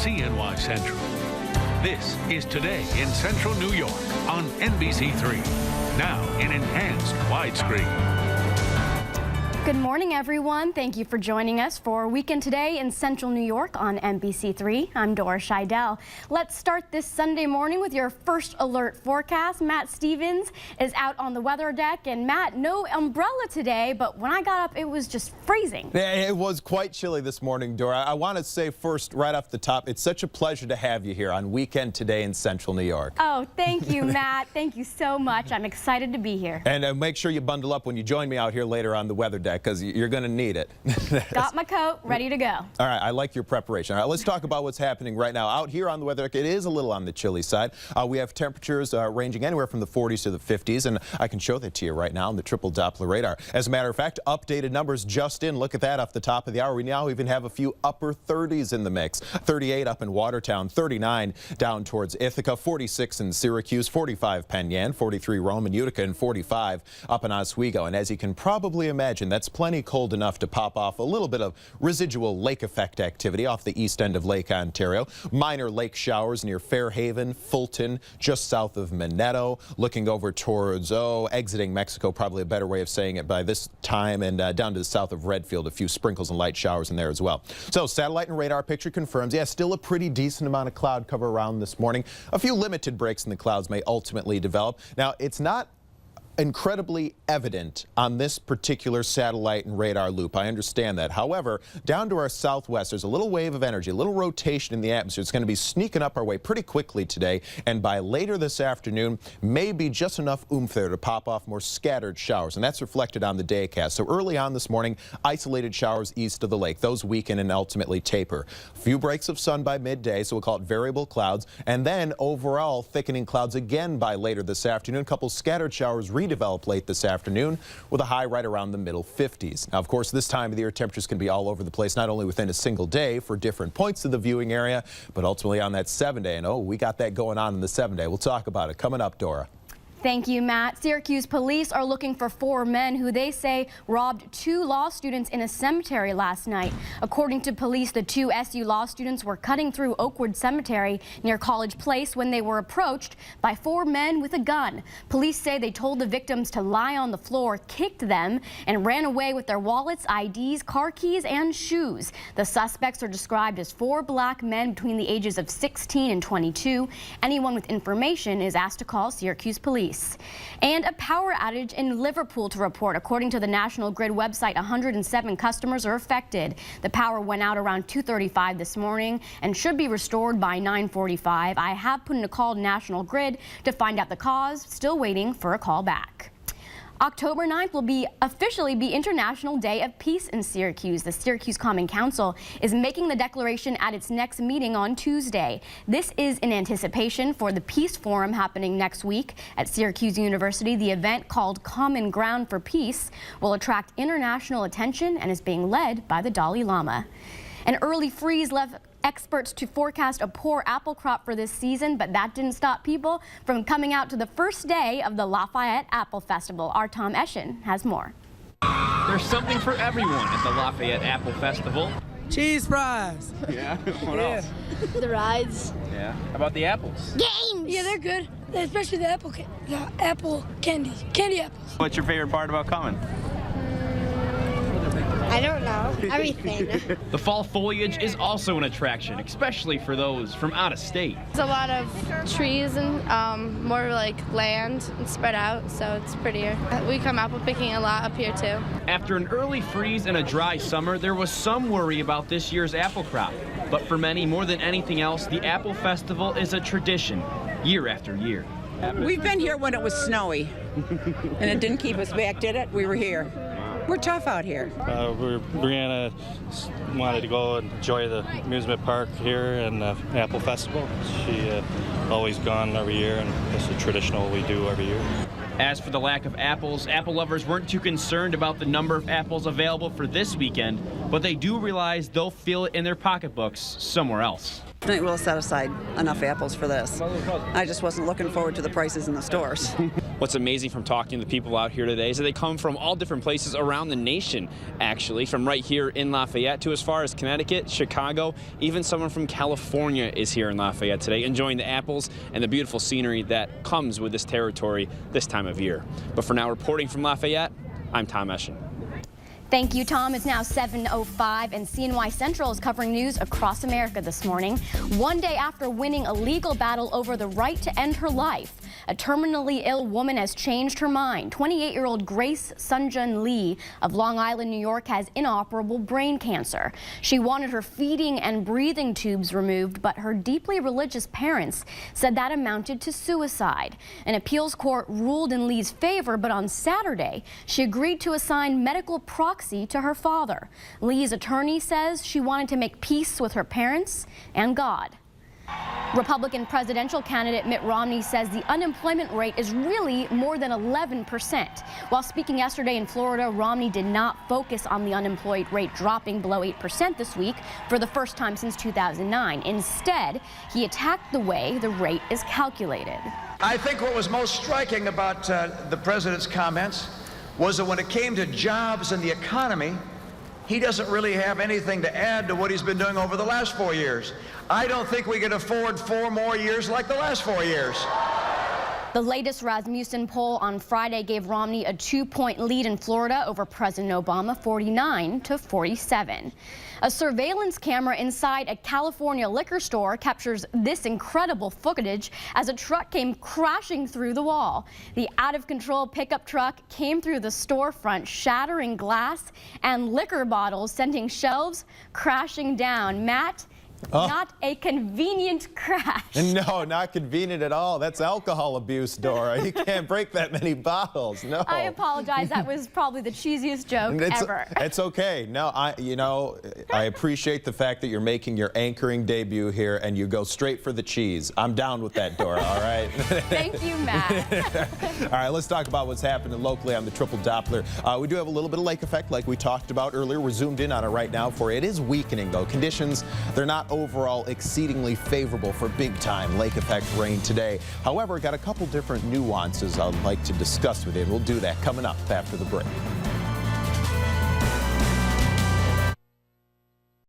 CNY Central. This is Today in Central New York on NBC3. Now in enhanced widescreen. Good morning, everyone. Thank you for joining us for Weekend Today in Central New York on NBC3. I'm Dora Scheidel. Let's start this Sunday morning with your first alert forecast. Matt Stevens is out on the weather deck. And Matt, no umbrella today, but when I got up, it was just freezing. Yeah, it was quite chilly this morning, Dora. I want to say first, right off the top, it's such a pleasure to have you here on Weekend Today in Central New York. Oh, thank you, Matt. Thank you so much. I'm excited to be here. And make sure you bundle up when you join me out here later on the weather deck, because you're going to need it. Got my coat, ready to go. All right, I like your preparation. All right, let's talk about what's happening right now. Out here on the weather deck, it is a little on the chilly side. We have temperatures ranging anywhere from the 40s to the 50s, and I can show that to you right now on the triple Doppler radar. As a matter of fact, updated numbers just in. Look at that off the top of the hour. We now even have a few upper 30s in the mix. 38 up in Watertown, 39 down towards Ithaca, 46 in Syracuse, 45 Penn Yan, 43 Rome and Utica, and 45 up in Oswego. And as you can probably imagine, that's plenty cold enough to pop off a little bit of residual lake effect activity off the east end of Lake Ontario. Minor lake showers near Fairhaven, Fulton, just south of Minetto, looking over towards, exiting Mexico, probably a better way of saying it by this time, and down to the south of Redfield, a few sprinkles and light showers in there as well. So satellite and radar picture confirms, still a pretty decent amount of cloud cover around this morning. A few limited breaks in the clouds may ultimately develop. Now, it's not incredibly evident on this particular satellite and radar loop. I understand that. However, down to our southwest, there's a little wave of energy, a little rotation in the atmosphere. It's going to be sneaking up our way pretty quickly today, and by later this afternoon, maybe just enough oomph there to pop off more scattered showers, and that's reflected on the daycast. So early on this morning, isolated showers east of the lake. Those weaken and ultimately taper. A few breaks of sun by midday, so we'll call it variable clouds, and then overall thickening clouds again by later this afternoon. A couple scattered showers redevelop late this afternoon with a high right around the middle 50s. Now, of course, this time of the year, temperatures can be all over the place, not only within a single day for different points of the viewing area, but ultimately on that 7-day. And we got that going on in the 7-day. We'll talk about it coming up, Dora. Thank you, Matt. Syracuse police are looking for 4 men who they say robbed 2 law students in a cemetery last night. According to police, the 2 SU law students were cutting through Oakwood Cemetery near College Place when they were approached by 4 men with a gun. Police say they told the victims to lie on the floor, kicked them, and ran away with their wallets, IDs, car keys, and shoes. The suspects are described as 4 black men between the ages of 16 and 22. Anyone with information is asked to call Syracuse police. And a power outage in Liverpool to report. According to the National Grid website, 107 customers are affected. The power went out around 2:35 this morning and should be restored by 9:45. I have put in a call to National Grid to find out the cause. Still waiting for a call back. October 9th will officially be International Day of Peace in Syracuse. The Syracuse Common Council is making the declaration at its next meeting on Tuesday. This is in anticipation for the Peace Forum happening next week at Syracuse University. The event, called Common Ground for Peace, will attract international attention and is being led by the Dalai Lama. An early freeze left experts to forecast a poor apple crop for this season, but that didn't stop people from coming out to the first day of the Lafayette Apple Festival. Our Tom Eschen has more. There's something for everyone at the Lafayette Apple Festival. Cheese fries. Yeah, what else? The rides. Yeah. How about the apples? Games. Yeah, they're good, especially the apple candy apples. What's your favorite part about coming? I don't know. Everything. The fall foliage is also an attraction, especially for those from out of state. There's a lot of trees and more like land and spread out, so it's prettier. We come apple picking a lot up here too. After an early freeze and a dry summer, there was some worry about this year's apple crop. But for many, more than anything else, the Apple Festival is a tradition, year after year. We've been here when it was snowy, and it didn't keep us back, did it? We were here. We're tough out here. Brianna wanted to go and enjoy the amusement park here and the Apple Festival. She always gone every year, and it's a traditional we do every year. As for the lack of apples, apple lovers weren't too concerned about the number of apples available for this weekend, but they do realize they'll feel it in their pocketbooks somewhere else. We'll set aside enough apples for this. I just wasn't looking forward to the prices in the stores. What's amazing from talking to the people out here today is that they come from all different places around the nation, actually, from right here in Lafayette to as far as Connecticut, Chicago, even someone from California is here in Lafayette today, enjoying the apples and the beautiful scenery that comes with this territory this time of year. But for now, reporting from Lafayette, I'm Tom Eschen. Thank you, Tom. It's now 7:05, and CNY Central is covering news across America this morning. One day after winning a legal battle over the right to end her life, a terminally ill woman has changed her mind. 28-year-old Grace Sunjun Lee of Long Island, New York, has inoperable brain cancer. She wanted her feeding and breathing tubes removed, but her deeply religious parents said that amounted to suicide. An appeals court ruled in Lee's favor, but on Saturday, she agreed to assign medical proxy to her father. Lee's attorney says she wanted to make peace with her parents and God. Republican presidential candidate Mitt Romney says the unemployment rate is really more than 11%. While speaking yesterday in Florida, Romney did not focus on the unemployed rate dropping below 8% this week for the first time since 2009. Instead, he attacked the way the rate is calculated. I think what was most striking about the president's comments was that when it came to jobs and the economy, he doesn't really have anything to add to what he's been doing over the last 4 years. I don't think we can afford 4 more years like the last 4 years. The latest Rasmussen poll on Friday gave Romney a 2-point lead in Florida over President Obama, 49-47. A surveillance camera inside a California liquor store captures this incredible footage as a truck came crashing through the wall. The out-of-control pickup truck came through the storefront, shattering glass and liquor bottles, sending shelves crashing down. Matt, not a convenient crash. No, not convenient at all. That's alcohol abuse, Dora. You can't break that many bottles. No. I apologize. That was probably the cheesiest joke ever. It's okay. No, I appreciate the fact that you're making your anchoring debut here and you go straight for the cheese. I'm down with that, Dora, all right? Thank you, Matt. All right, let's talk about what's happening locally on the triple Doppler. We do have a little bit of lake effect like we talked about earlier. We're zoomed in on it right now for it is weakening, though. Conditions, they're not overall exceedingly favorable for big-time lake effect rain today. However, got a couple different nuances I'd like to discuss with you. We'll do that coming up after the break.